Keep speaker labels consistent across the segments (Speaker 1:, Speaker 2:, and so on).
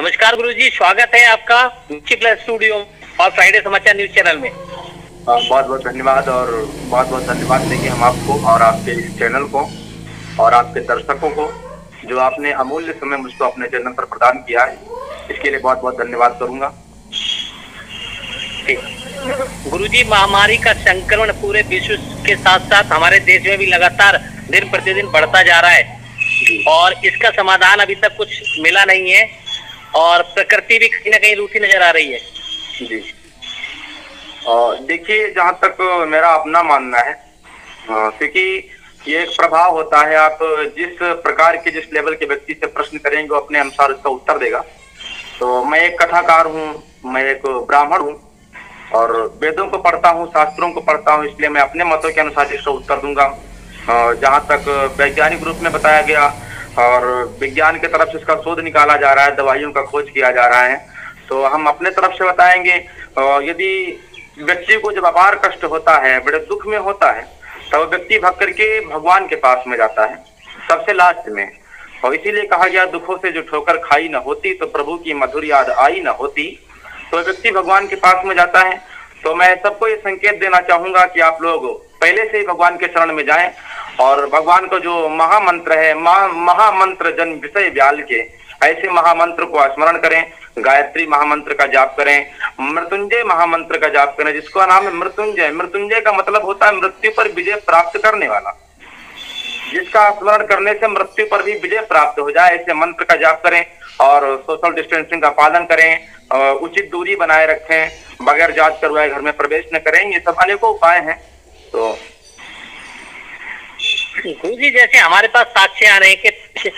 Speaker 1: नमस्कार गुरुजी, स्वागत है आपका प्लस स्टूडियो और फ्राइडे समाचार न्यूज चैनल में।
Speaker 2: बहुत बहुत धन्यवाद और बहुत बहुत धन्यवाद देंगे हम आपको और आपके इस चैनल को और आपके दर्शकों को, जो आपने अमूल्य समय मुझको अपने चैनल पर प्रदान किया है, इसके लिए बहुत बहुत धन्यवाद करूंगा।
Speaker 1: गुरुजी, महामारी का संक्रमण पूरे विश्व के साथ साथ हमारे देश में भी लगातार दिन प्रतिदिन बढ़ता जा रहा है और इसका समाधान अभी तक कुछ मिला नहीं है और प्रकृति भी कहीं ना कहीं रूठी नजर आ रही है।
Speaker 2: जी देखिए, जहाँ तक मेरा अपना मानना है, क्योंकि ये एक प्रभाव होता है, आप जिस प्रकार के जिस लेवल के व्यक्ति से प्रश्न करेंगे वो अपने अनुसार उसका उत्तर देगा। तो मैं एक कथाकार हूँ, मैं एक ब्राह्मण हूँ और वेदों को पढ़ता हूँ, शास्त्रों को पढ़ता हूँ, इसलिए मैं अपने मतों के अनुसार इसका उत्तर दूंगा। जहाँ तक वैज्ञानिक रूप में बताया गया और विज्ञान की तरफ से इसका शोध निकाला जा रहा है, दवाइयों का खोज किया जा रहा है, तो हम अपने तरफ से बताएंगे। यदि व्यक्ति को जब अपार कष्ट होता है, बड़े दुख में होता है, तब व्यक्ति भाग करके भगवान के पास में जाता है सबसे लास्ट में। और इसीलिए कहा गया, दुखों से जो ठोकर खाई न होती तो प्रभु की मधुर याद आई न होती। तो व्यक्ति भगवान के पास में जाता है। तो मैं सबको ये संकेत देना चाहूंगा कि आप लोग पहले से ही भगवान के शरण में जाएं और भगवान को जो महामंत्र है, महामंत्र जन विषय व्याल के, ऐसे महामंत्र को स्मरण करें। गायत्री महामंत्र का जाप करें, मृत्युंजय महामंत्र का जाप करें, जिसका नाम है मृत्युंजय। मृत्युंजय का मतलब होता है मृत्यु पर विजय प्राप्त करने वाला, जिसका स्मरण करने से मृत्यु पर भी विजय प्राप्त हो जाए, ऐसे मंत्र का जाप करें। और सोशल डिस्टेंसिंग का पालन करें, उचित दूरी बनाए रखें, बगैर जांच करवाए घर में प्रवेश न करें। ये सब अनेकों उपाय हैं। तो
Speaker 1: गुरुजी, जैसे हमारे पास साक्ष्य आ रहे हैं कि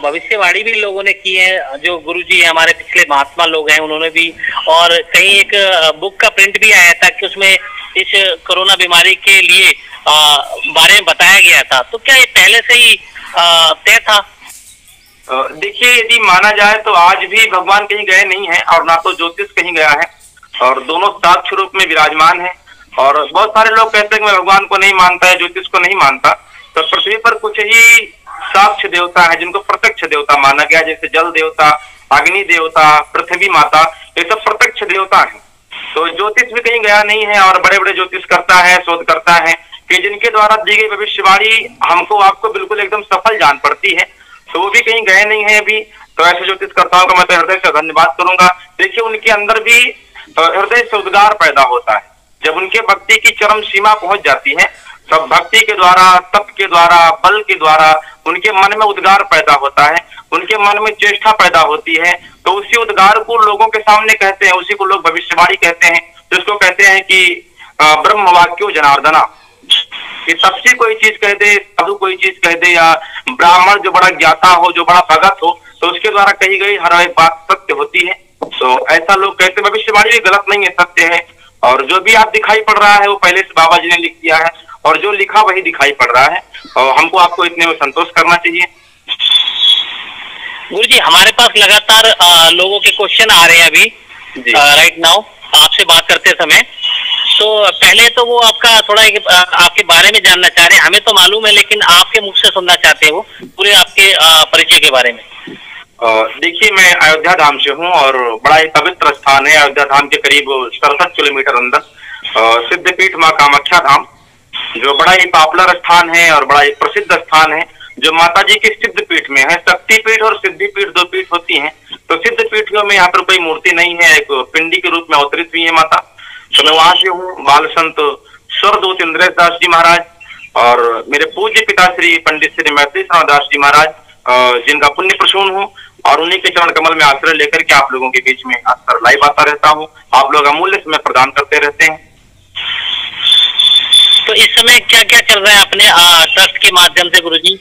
Speaker 1: भविष्यवाणी भी लोगों ने की है, जो गुरुजी हमारे पिछले महात्मा लोग हैं उन्होंने भी, और कहीं एक बुक का प्रिंट भी आया था कि उसमें इस कोरोना बीमारी के लिए बारे में बताया गया था। तो क्या ये पहले से ही तय था?
Speaker 2: देखिए, यदि माना जाए तो आज भी भगवान कहीं गए नहीं है और ना तो ज्योतिष कहीं गया है, और दोनों साक्ष्य रूप में विराजमान है। और बहुत सारे लोग कहते हैं कि मैं भगवान को नहीं मानता है, ज्योतिष को नहीं मानता। तो पृथ्वी पर कुछ ही साक्ष्य देवता है जिनको प्रत्यक्ष देवता माना गया, जैसे जल देवता, अग्नि देवता, पृथ्वी माता, ये सब प्रत्यक्ष देवता है। तो ज्योतिष भी कहीं गया नहीं है और बड़े बड़े ज्योतिष करता है, शोध करता है कि जिनके द्वारा दी गई भविष्यवाणी हमको आपको बिल्कुल एकदम सफल जान पड़ती है, तो वो भी कहीं गए नहीं है अभी। तो ऐसे ज्योतिषकर्ताओं का मैं तो हृदय से धन्यवाद करूंगा। देखिए, उनके अंदर भी हृदय से उद्गार पैदा होता है। जब उनके भक्ति की चरम सीमा पहुंच जाती है, तब भक्ति के द्वारा, तप के द्वारा, बल के द्वारा उनके मन में उद्गार पैदा होता है, उनके मन में चेष्टा पैदा होती है। तो उसी उद्गार को लोगों के सामने कहते हैं, उसी को लोग भविष्यवाणी कहते हैं, जिसको कहते हैं कि ब्रह्म वाक्यो जनार्दना। कि तपसी कोई चीज कह दे, साधु कोई चीज कह दे, या ब्राह्मण जो बड़ा ज्ञाता हो, जो बड़ा भगत हो, तो उसके द्वारा कही गई हर एक बात सत्य होती है। तो ऐसा लोग कहते हैं। भविष्यवाणी भी गलत नहीं है, सत्य है। और जो भी आप दिखाई पड़ रहा है वो पहले से बाबा जी ने लिख दिया है, और जो लिखा वही दिखाई पड़ रहा है, और हमको आपको इतने में संतोष करना चाहिए।
Speaker 1: गुरुजी, हमारे पास लगातार लोगों के क्वेश्चन आ रहे हैं अभी राइट नाउ आपसे बात करते समय। तो पहले तो वो आपका थोड़ा आपके बारे में जानना चाह रहे हैं, हमें तो मालूम है लेकिन आपके मुख से सुनना चाहते हैं वो पूरे आपके परिचय के बारे में।
Speaker 2: देखिए, मैं अयोध्या धाम से हूँ और बड़ा ही पवित्र स्थान है। अयोध्या धाम के करीब 67 किलोमीटर अंदर सिद्धपीठ माँ कामाख्या धाम, जो बड़ा ही पॉपुलर स्थान है और बड़ा ही प्रसिद्ध स्थान है, जो माता जी के सिद्धपीठ में है। शक्तिपीठ और सिद्धिपीठ दो पीठ होती हैं। तो सिद्धपीठियों में यहाँ पर कोई मूर्ति नहीं है, एक पिंडी के रूप में अवतरित हुई है माता। तो मैं वहां से हूँ। बाल संत स्वरदूत इंद्रेश दास जी महाराज और मेरे पूज्य पिता श्री पंडित श्री मैत्री दास जी महाराज, जिनका पुण्य प्रसून हूँ, और उन्हीं के चरण कमल में आश्रय लेकर के आप लोगों के बीच में अक्सर लाइव आता रहता हूँ। आप लोग अमूल्य समय प्रदान करते रहते हैं।
Speaker 1: तो इस समय क्या क्या चल रहा है अपने ट्रस्ट के माध्यम से गुरुजी?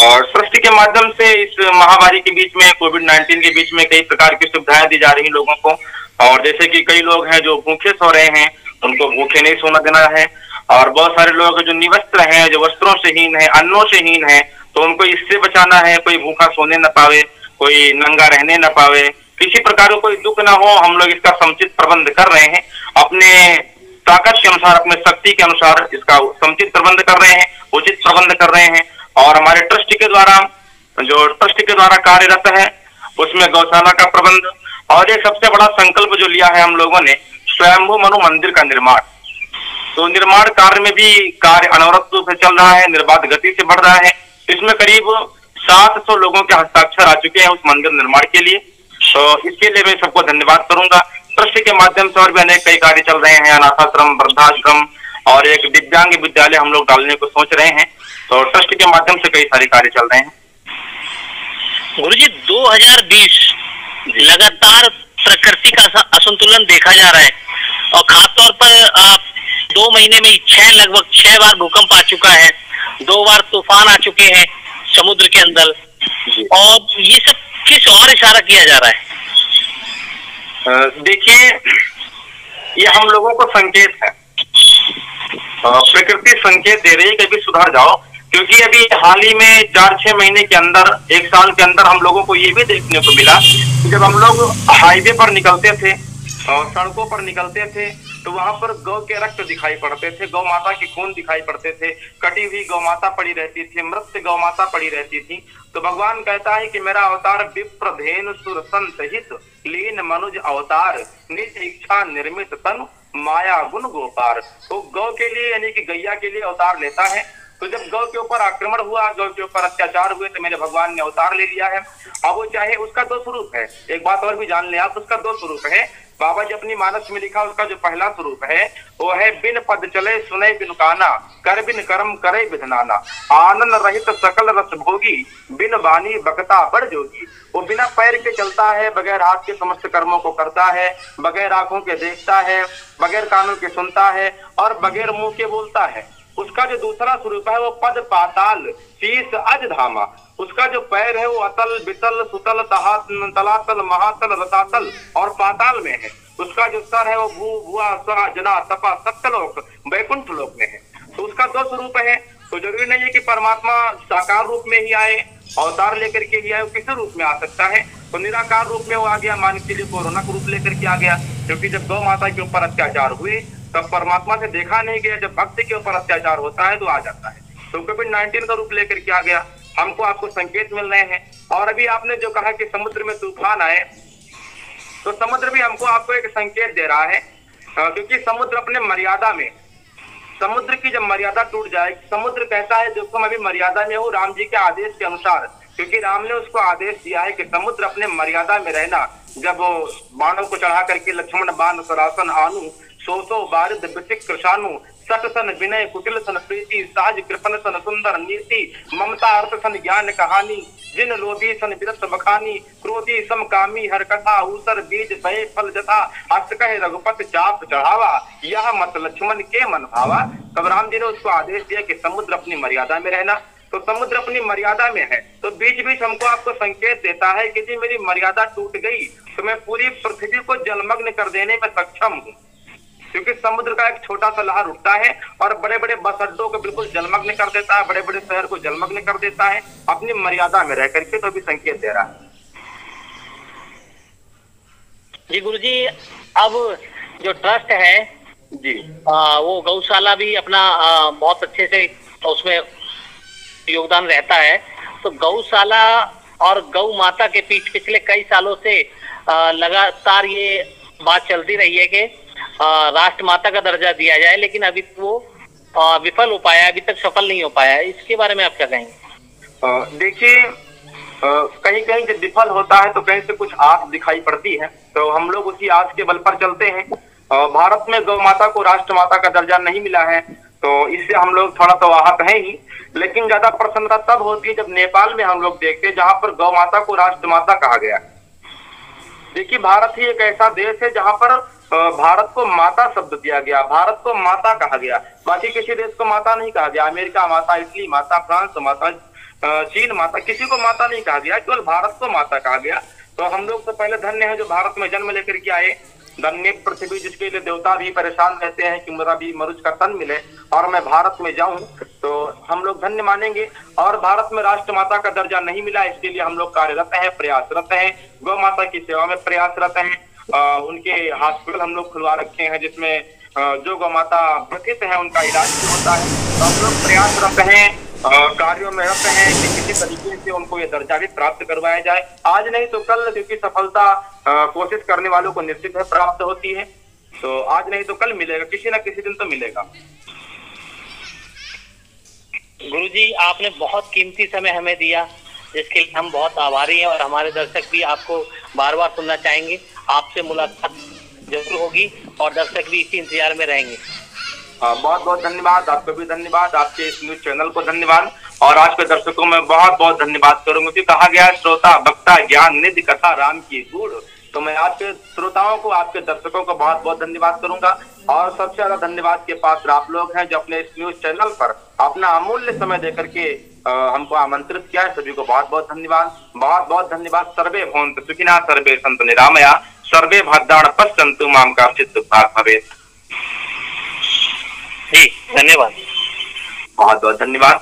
Speaker 2: और ट्रस्ट के माध्यम से इस महामारी के बीच में, कोविड-19 के बीच में कई प्रकार की सुविधाएं दी जा रही लोगों को। और जैसे कि कई लोग हैं जो भूखे सो रहे हैं, उनको भूखे नहीं सोना देना है। और बहुत सारे लोग जो निवस्त्र हैं, जो वस्त्रों से हीन है, अन्नों से हीन है, तो उनको इससे बचाना है। कोई भूखा सोने न पावे, कोई नंगा रहने न पावे, किसी प्रकार का कोई दुख ना हो। हम लोग इसका समुचित प्रबंध कर रहे हैं, अपने ताकत के अनुसार, अपने शक्ति के अनुसार इसका समुचित प्रबंध कर रहे हैं, उचित प्रबंध कर रहे हैं। और हमारे ट्रस्ट के द्वारा, जो ट्रस्ट के द्वारा कार्यरत है, उसमें गौशाला का प्रबंध, और एक सबसे बड़ा संकल्प जो लिया है हम लोगों ने, स्वयंभू मनु मंदिर का निर्माण। तो निर्माण कार्य में भी कार्य अनवरत रूप से चल रहा है, निर्बाध गति से बढ़ रहा है। इसमें करीब 700 लोगों के हस्ताक्षर आ चुके हैं उस मंदिर निर्माण के लिए। तो इसके लिए मैं सबको धन्यवाद करूंगा। ट्रस्ट के माध्यम से और भी अनेक कई कार्य चल रहे हैं, अनाथाश्रम, वृद्धाश्रम और एक दिव्यांग विद्यालय हम लोग डालने को सोच रहे हैं। तो ट्रस्ट के माध्यम से कई सारे कार्य चल रहे हैं।
Speaker 1: गुरुजी 2020 लगातार प्रकृति का असंतुलन देखा जा रहा है, और खासतौर पर 2 महीने में लगभग 6 बार भूकंप आ चुका है, 2 बार तूफान आ चुके हैं समुद्र के अंदर, और ये सब किस और इशारा किया जा रहा है?
Speaker 2: देखिए, ये हम लोगों को संकेत है, प्रकृति संकेत दे रही है कि अभी सुधर जाओ। क्योंकि अभी हाल ही में 4-6 महीने के अंदर, 1 साल के अंदर हम लोगों को ये भी देखने को मिला कि जब हम लोग हाईवे पर निकलते थे और सड़कों पर निकलते थे तो वहां पर गौ के रक्त दिखाई पड़ते थे, गौ माता के खून दिखाई पड़ते थे, कटी हुई गौ माता पड़ी रहती थी, मृत गौ माता पड़ी रहती थी। तो भगवान कहता है कि मेरा अवतार विप्र धेनु सुर संत हित लीन मनुज अवतार निज इच्छा निर्मित तन माया गुण गोपार। तो गौ के लिए यानी कि गैया के लिए अवतार लेता है। तो जब गौ के ऊपर आक्रमण हुआ, गौ के ऊपर अत्याचार हुए, तो मेरे भगवान ने अवतार ले लिया है। अब वो चाहे, उसका 2 स्वरूप है, एक बात और भी जान ले आप, उसका 2 स्वरूप है। बाबा जी अपनी मानस में लिखा, उसका जो पहला स्वरूप है वो है बिन पद चले सुने बिन काना, कर बिन कर्म करे विधनाना, आनंद रहित सकल रस भोगी, बिन बानी बकता बड़ जोगी। वो बिना पैर के चलता है, बगैर हाथ के समस्त कर्मों को करता है, बगैर आंखों के देखता है, बगैर कानों के सुनता है और बगैर मुंह के बोलता है। उसका जो दूसरा स्वरूप है वो पद पाताल शीश अज धामा। उसका जो पैर है वो अतल बितल सुतल तलातल महातल रसातल और पाताल में है। उसका जो सर है वो भू भुआ स्वा जना तपा सत्यलोक वैकुंठ लोक में है। तो उसका 2 स्वरूप है। तो जरूरी नहीं है कि परमात्मा साकार रूप में ही आए, अवतार लेकर के ही आए, वो किसी रूप में आ सकता है। तो निराकार रूप में वो आ गया, मान के लिए कोरोना का रूप लेकर के आ गया, क्योंकि जब गौ माता के ऊपर अत्याचार हुए तब परमात्मा से देखा नहीं गया, जब भक्त के ऊपर अत्याचार होता है तो आ जाता है। तो कोविड-19 का रूप लेकर के आ गया। हमको आपको संकेत मिल रहे हैं। और अभी आपने जो कहा कि समुद्र में तूफान आए, तो समुद्र भी हमको आपको एक संकेत दे रहा है, क्योंकि समुद्र अपने मर्यादा में, समुद्र की जब मर्यादा टूट जाए, समुद्र कहता है देखो मैं अभी मर्यादा में हूँ राम जी के आदेश के अनुसार, क्योंकि राम ने उसको आदेश दिया है कि समुद्र अपने मर्यादा में रहना। जब वो बाणों को चढ़ा करके लक्ष्मण बाण सरासन आनु, 100 बारिद बिसिक कृषानु, सट सन विनय कुटिल सन प्रीति, साज कृपन सन सुंदर नीति, ममता अर्थ सन ज्ञान कहानी, जिन लोभी सन विरत बखानी, क्रोधी समकामी हर कथा, ऊसर बीज भय फल जथा, हस्त कहे रघुपत चाप चढ़ावा, यह मत लक्ष्मण के मन भावा। तब राम जी ने उसको आदेश दिया कि समुद्र अपनी मर्यादा में रहना। तो समुद्र अपनी मर्यादा में है, तो बीच बीच हमको आपको संकेत देता है कि जी मेरी मर्यादा टूट गई तो मैं पूरी पृथ्वी को जलमग्न कर देने में सक्षम हूँ। क्योंकि समुद्र का एक छोटा सा लहर उठता है और बड़े बड़े बस अड्डों को बिल्कुल जलमग्न कर देता है, बड़े बड़े शहर को जलमग्न कर देता है अपनी मर्यादा में रह करके। तो भी संकेत दे रहा है
Speaker 1: जी। गुरुजी, अब जो ट्रस्ट है
Speaker 2: जी,
Speaker 1: वो गौशाला भी अपना बहुत अच्छे से उसमें योगदान रहता है। तो गौशाला और गौ माता के पिछले कई सालों से लगातार ये बात चलती रही है कि राष्ट्र माता का दर्जा दिया जाए, लेकिन अभी वो विफल हो पाया, अभी तक सफल नहीं हो पाया। इसके बारे में आप क्या कहेंगे?
Speaker 2: देखिए, कहीं कहीं जब विफल होता है तो कहीं से कुछ आस दिखाई पड़ती है, तो हम लोग उसी आस के बल पर चलते हैं। भारत में गौ माता को राष्ट्र माता का दर्जा नहीं मिला है, तो इससे हम लोग थोड़ा तो आहत है ही। लेकिन ज्यादा प्रसन्नता तब होती है जब नेपाल में हम लोग देखते हैं जहां पर गौ माता को राष्ट्र माता कहा गया। देखिए, भारत ही एक ऐसा देश है जहां पर भारत को माता शब्द दिया गया, भारत को माता कहा गया। बाकी किसी देश को माता नहीं कहा गया। अमेरिका माता, इटली माता, फ्रांस माता, चीन माता, किसी को माता नहीं कहा गया, केवल भारत को माता कहा गया। तो हम लोग तो पहले धन्य है जो भारत में जन्म लेकर के आए। धन्य पृथ्वी जिसके लिए देवता भी परेशान रहते हैं कि मेरा भी मनुष्य का तन मिले और मैं भारत में जाऊं, तो हम लोग धन्य मानेंगे। और भारत में राष्ट्र माता का दर्जा नहीं मिला, इसके लिए हम लोग कार्यरत हैं, प्रयासरत हैं, गौ माता की सेवा में प्रयासरत हैं। उनके हॉस्पिटल हम लोग खुलवा रखे हैं जिसमें जो गौ माता ग्रसित है उनका इलाज भी होता है। तो हम लोग प्रयासरत हैं कार्यों में रत हैं कि किसी तरीके से उनको ये दर्जा भी प्राप्त करवाया जाए। आज नहीं तो कल, क्योंकि सफलता कोशिश करने वालों को निश्चित है प्राप्त होती है। तो आज नहीं तो कल मिलेगा, किसी ना किसी दिन तो मिलेगा।
Speaker 1: गुरुजी, आपने बहुत कीमती समय हमें दिया, जिसके लिए हम बहुत आभारी हैं और हमारे दर्शक भी आपको बार बार सुनना चाहेंगे। आपसे मुलाकात जरूर होगी और दर्शक भी इसी इंतजार में रहेंगे।
Speaker 2: बहुत बहुत धन्यवाद, आपको भी धन्यवाद, आपके इस न्यूज चैनल को धन्यवाद और आपके दर्शकों में बहुत बहुत धन्यवाद करूंगा। क्योंकि कहा गया श्रोता वक्ता ज्ञान निधि कथा राम की गूढ़। तो मैं आपके श्रोताओं को, आपके दर्शकों को बहुत बहुत धन्यवाद करूंगा और सबसे ज्यादा धन्यवाद के पात्र आप लोग हैं जो अपने इस न्यूज चैनल पर अपना अमूल्य समय देकर के हमको आमंत्रित किया है। सभी को बहुत बहुत धन्यवाद, बहुत बहुत धन्यवाद। सर्वे भवन्तु सुखिनः, सर्वे सन्तु निरामया, सर्वे भद्राणि पश्यन्तु मां कश्चित् दुःखभाग् भवेत्।
Speaker 1: जी धन्यवाद,
Speaker 2: बहुत बहुत धन्यवाद।